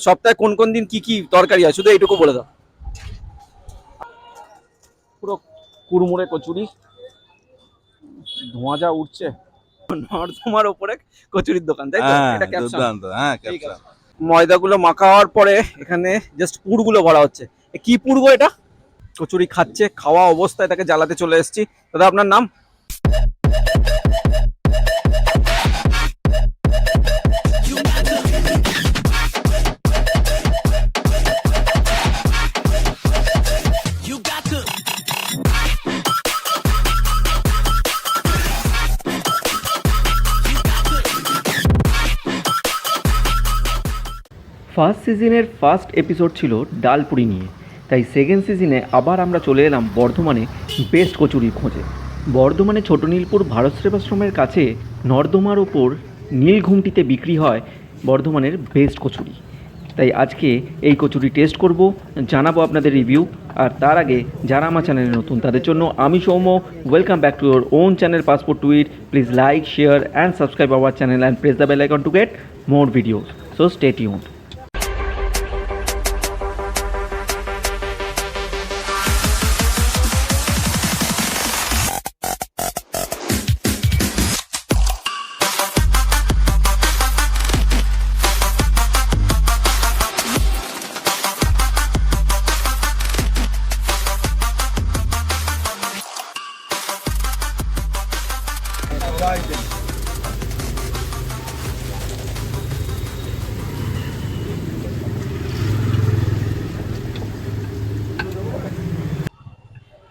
সপ্তাহে কোন কোন দিন কি কি তরকারি হয় শুধু এইটুকু বলে দাও। পুরো কুড়মুড়ে কচুরি, ধোঁয়া যা উঠছে। নর্দমার ওপরে কচুরির দোকান, তাই তো? এটা ক্যাপশন। হ্যাঁ, ক্যাপশন। ময়দাগুলো মাখা হওয়ার পরে এখানে জাস্ট পুরগুলো ভরা হচ্ছে। কি পুরগো এটা? কচুরি খাচ্ছে, খাওয়া অবস্থায় তাকে জ্বালাতে চলে এসেছি। দাদা আপনার নাম? ফার্স্ট সিজনের ফার্স্ট এপিসোড ছিল ডালপুরি নিয়ে, তাই সেকেন্ড সিজনে আবার আমরা চলে এলাম বর্ধমানে বেস্ট কচুরির খোঁজে। বর্ধমানে ছোট নীলপুর ভারত সেবাশ্রমের কাছে নর্দমার ওপর নীলঘুমটিতে বিক্রি হয় বর্ধমানের বেস্ট কচুরি। তাই আজকে এই কচুরি টেস্ট করব, জানাবো আপনাদের রিভিউ। আর তার আগে যারা আমার চ্যানেলে নতুন তাদের জন্য আমি Soumya, welcome back to your own channel Passport to Eat. Please like, share and subscribe our channel and press the bell icon to get more videos. So stay tuned.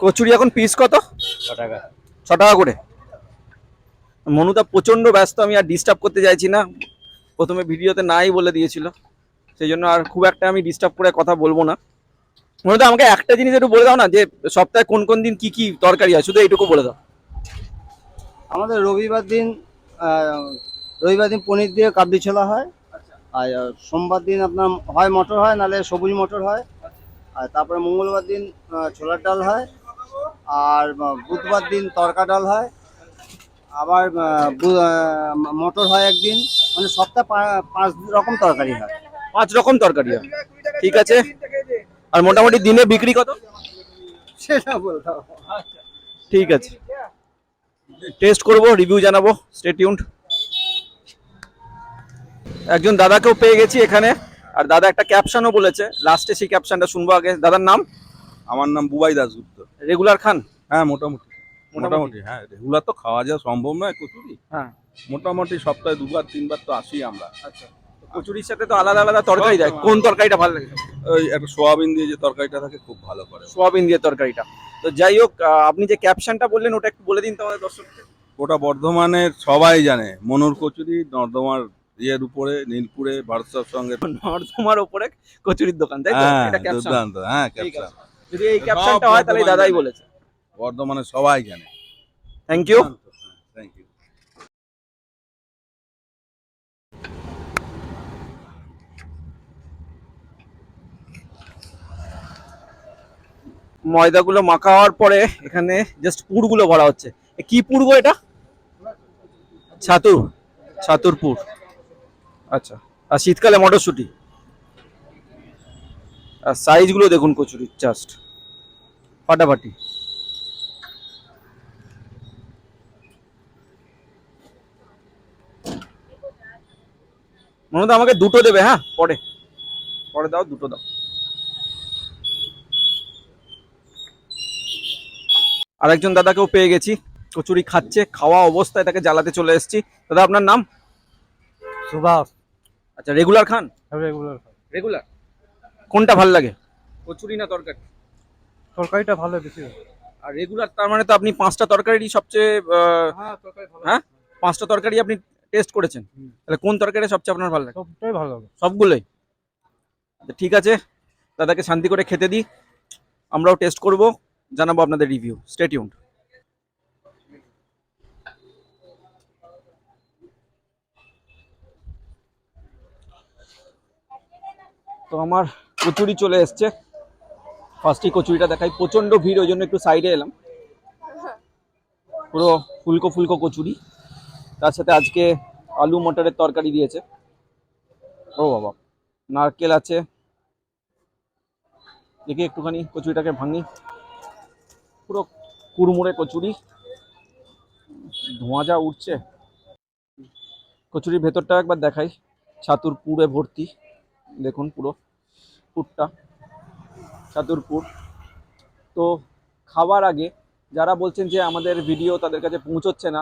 Kachori এখন পিস কত? 6 টাকা। 6 টাকা করে। মনুদা প্রচন্ড ব্যস্ত, আমি আর ডিস্টার্ব করতে চাইছি না। প্রথমে ভিডিওতে নাই বলে দিয়েছিল, সেই জন্য আর খুব একটা আমি ডিস্টার্ব করে কথা বলবো না। মনুদা আমাকে একটা জিনিস একটু বলে দাও না, যে সপ্তাহে কোন কোন দিন কি কি তরকারি হয় শুধু এইটুকু বলে দাও। আমাদের রবিবার দিন পনির দিয়ে কাবলি ছোলা হয়। আর সোমবার দিন আপনার হয় মটর হয়, নাহলে সবুজ মটর হয়। আর তারপরে মঙ্গলবার দিন ছোলার ডাল হয়। আর বুধবার দিন তড়কা ডাল হয়। আবার মটর হয় একদিন। মানে সপ্তাহে 5 রকম তরকারি হয়। 5 রকম তরকারি হয়, ঠিক আছে। আর মোটামুটি দিনে বিক্রি কত সেটা বলতে হবে। ঠিক আছে, টেস্ট করব, রিভিউ জানাবো, স্টে টিউনড। একজন দাদাকেও পেয়ে গেছি এখানে, আর দাদা একটা ক্যাপশনও বলেছে, লাস্টে সেই ক্যাপশনটা শুনবো। আগে দাদার নাম? আমার নাম বুবাই দাসগুপ্ত। রেগুলার খান? হ্যাঁ, মোটামুটি হ্যাঁ, রেগুলার তো খাওয়া যাওয়া সম্ভব নয় কচুরি। হ্যাঁ, মোটামুটি সপ্তাহে 2বার 3বার তো আসি আমরা। আচ্ছা। কচুরির সাথে তো আলাদা আলাদা তরকারি দেয়, কোন তরকারিটা ভালো লাগে? ওই একটা সোয়াবিন দিয়ে যে তরকারিটা থাকে খুব ভালো করে। সোয়াবিন দিয়ে তরকারিটা। তো যাই হোক, আপনি যে ক্যাপশনটা বললেন ওটা একটু বলে দিন তো আমাদের দর্শকদের। ওটা বর্ধমানের সবাই জানে, মনুর কচুরি, নর্দমার ইয়ের উপরে নীলপুরে ভারত সঙ্গে। নর্দমার ওপরে কচুরির দোকান, তাই তো? হ্যাঁ, এটা ক্যাপশন। দুর্দান্ত। হ্যাঁ, ঠিক ক্যাপশন। আছে, যদি এই ক্যাপশনটা হয় তাহলে দাদাই বলেছে। বর্ধমানের সবাই জানে। Thank you. Thank you. ময়দাগুলো মাখা হওয়ার পরে এখানে জাস্ট পুরগুলো ভরা হচ্ছে। কি পুরগো এটা? ছাতুর পুর। আচ্ছা। আর শীতকালে মটরশুঁটি। আর সাইজগুলো দেখুন কচুরির, জাস্ট ফাটাফাটি। মনে তো আমাকে দুটো দেবে। হ্যাঁ, পরে পরে দাও, দুটো দাও। আরেকজন দাদাকেও পেয়ে গেছি, কচুরি খাচ্ছে, খাওয়া অবস্থায় তাকে জ্বালাতে চলে এসেছি। দাদা আপনার নাম? সুভাষ। আচ্ছা, রেগুলার খান? রেগুলার। রেগুলার। কোনটা ভাল লাগে, কচুরি না তরকারি? তরকারিটা ভালো বেশি। আর রেগুলার তার মানে তো আপনি 5টা তরকারি সবচেয়ে হ্যাঁ 5টা তরকারি আপনি টেস্ট করেছেন, তাহলে কোন তরকারি সবচেয়ে আপনার ভালো লাগে? সবটাই ভালো লাগে। সবগুলোই? ঠিক আছে, দাদাকে শান্তি করে খেতে দিই, আমরাও টেস্ট করব, জানাবো আপনাদের রিভিউ। Stay tuned. তো আমার কচুরি চলে এসছে, ফার্স্টই কচুরিটা দেখাই। প্রচন্ড ভিড়, ওই জন্য একটু সাইডে এলাম। পুরো ফুলকো ফুলকো কচুরি, তার সাথে আজকে আলু মটরের তরকারি দিয়েছে। ও বাবা, নারকেল আছে। দেখি একটুখানি কচুরিটাকে ভাঙি। পুরো কুড়মুড়ে কচুরি, ধোঁয়া যা উঠছে। কচুরির ভেতরটা একবার দেখাই, ছাতুর পুরে ভর্তি। দেখুন পুরো পুরটা ছাতুর পুর। তো খাওয়ার আগে যারা বলছেন যে আমাদের ভিডিও তাদের কাছে পৌঁছচ্ছে না,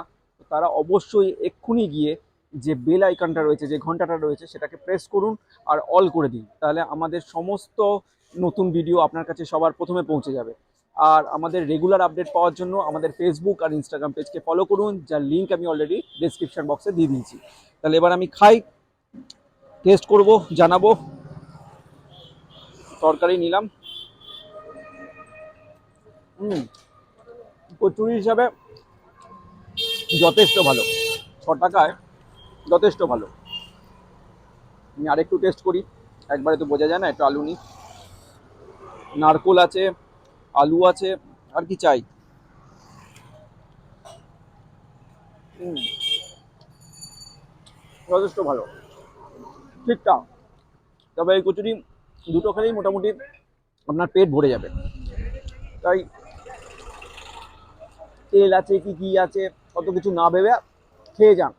তারা অবশ্যই এক্ষুনি গিয়ে যে বেল আইকনটা রয়েছে, যে ঘন্টাটা রয়েছে, সেটাকে প্রেস করুন আর অল করে দিন। তাহলে আমাদের সমস্ত নতুন ভিডিও আপনার কাছে সবার প্রথমে পৌঁছে যাবে। আর আমাদের রেগুলার আপডেট পাওয়ার জন্য আমাদের ফেসবুক আর ইনস্টাগ্রাম পেজকে ফলো করুন, যার লিঙ্ক আমি অলরেডি ডেসক্রিপশন বক্সে দিয়ে দিয়েছি। তাহলে এবার আমি খাই, টেস্ট করব, জানাবো। তরকারি নিলাম। কচুরি হিসাবে যথেষ্ট ভালো, 6 টাকায় যথেষ্ট ভালো। আমি আরেকটু টেস্ট করি, একবারে তো বোঝা যায় না, একটু আলু নিই। নারকোল আছে, আলু আছে, আর কি চাই। যথেষ্ট ভালো, ঠিকঠাক। তবে এই কচুরি দুটো খেলেই মোটামুটি আপনার পেট ভরে যাবে। তাই তেল আছে কি কি আছে অত কিছু না ভেবে খেয়ে যান।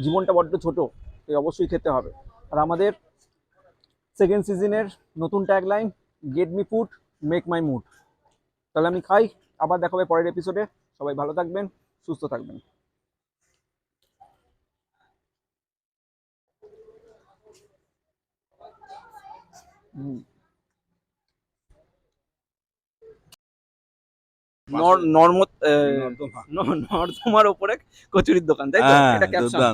জীবনটা বড্ড ছোট, তাই অবশ্যই খেতে হবে। আর আমাদের সেকেন্ড সিজনের নতুন tagline, get me food make my mood. তাহলে আমি খাই, আবার দেখা হবে পরের এপিসোডে। সবাই ভালো থাকবেন, সুস্থ থাকবেন। নর্মদ নর্দমা। নর্দমার ওপরে কচুরির দোকান, তাই তো? হ্যাঁ, এটা ক্যাপশন। দুর্দান্ত।